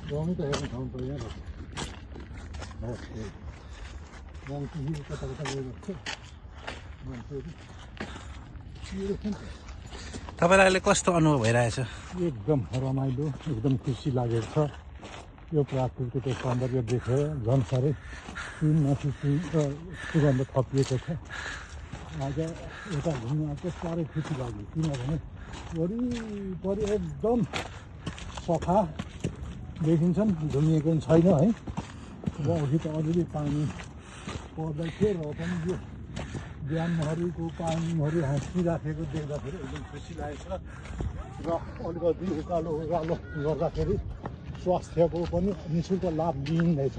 गाउँमै त हेर्न ठाउँ त यहाँ तपाईँलाई अहिले कस्तो अनुभव भइरहेछ? एकदम रमाइलो, एकदम खुसी लागेको छ। यो प्राकृतिक सौन्दर्य देखेर झन् साह्रै सुगन्ध थपिएको छ। आज यता घुम्न आएको साह्रै खुसी लाग्यो, किनभने वरिपरि एकदम सफा देखिन्छन्, घुमिएको पनि छैन है। र अघि त अलिअलि पानी पर्दै थियो र पनि यो ड्यामहरूको पानीहरू हाँसिराखेको देख्दाखेरि एकदम खुसी लागेको छ। र अलिकति उकालो गर्दाखेरि स्वास्थ्यको पनि निःशुल्क लाभ लिइँदैछ।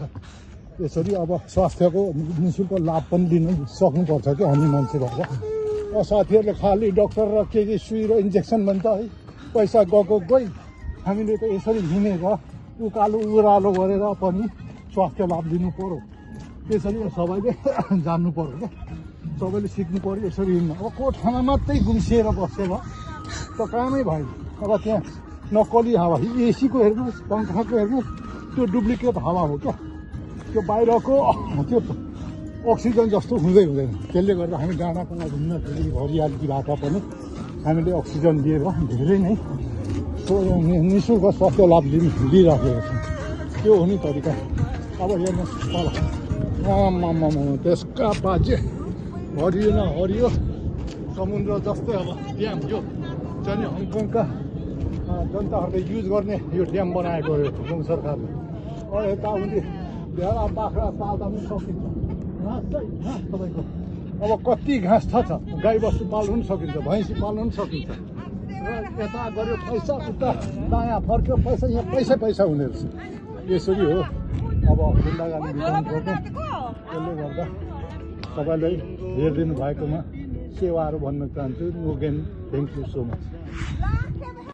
यसरी अब स्वास्थ्यको निःशुल्क लाभ पनि लिन सक्नुपर्छ कि हामी मान्छे भएर। साथीहरूले खालि डक्टर र के सुई र इन्जेक्सन भन्छ है, पैसा गई। हामीले त यसरी हिँडेर उकालो उरालो गरेर पनि स्वास्थ्य लाभ लिनु पर्यो। त्यसरी सबैले जान्नु पर्यो क्या, सबैले सिक्नु पर्यो यसरी हिँड्नु। अब कोठामा मात्रै गुम्सिएर बसेर त कामै भएन। अब त्यहाँ नक्कली हावा, एसीको हेर्नुहोस्, पङ्खाको हेर्नुहोस्, त्यो डुप्लिकेट हावा हो क्या। त्यो बाहिरको त्यो अक्सिजन जस्तो हुँदैन। त्यसले गर्दा हामी डाँडाकाँडा घुम्दाखेरि हरियालीबाट पनि हामीले अक्सिजन लिएर धेरै नै निःशुल्क स्वास्थ्य लाभ लिइराखेको छौँ। त्यो हो नि तरिका। अब हेर्नुहोस् तल त्यसका बाजे हरियो न हरियो समुद्र जस्तै अब ड्याम, यो चाहिँ हङकङका जनताहरूले युज गर्ने यो ड्याम बनाएको हो हङकङ सरकारले। यताउति भेडा बाख्रा पाल्दा पनि सकिन्छ, घाँस चाहिँ घाँस तपाईँको अब कति घाँस छ, गाई बस्तु पाल्नु पनि सकिन्छ, भैँसी पाल्नु पनि सकिन्छ। र यता गऱ्यो पैसा, उता दायाँ फर्क्यो पैसा, यहाँ पैसा हुने रहेछ। यसरी हो अब गुन्डागार्दी भित्राउनु पर्ने। त्यसले गर्दा तपाईँलाई हेरिदिनु भएकोमा सेवाहरू भन्न चाहन्छु। No gain, thank you so much.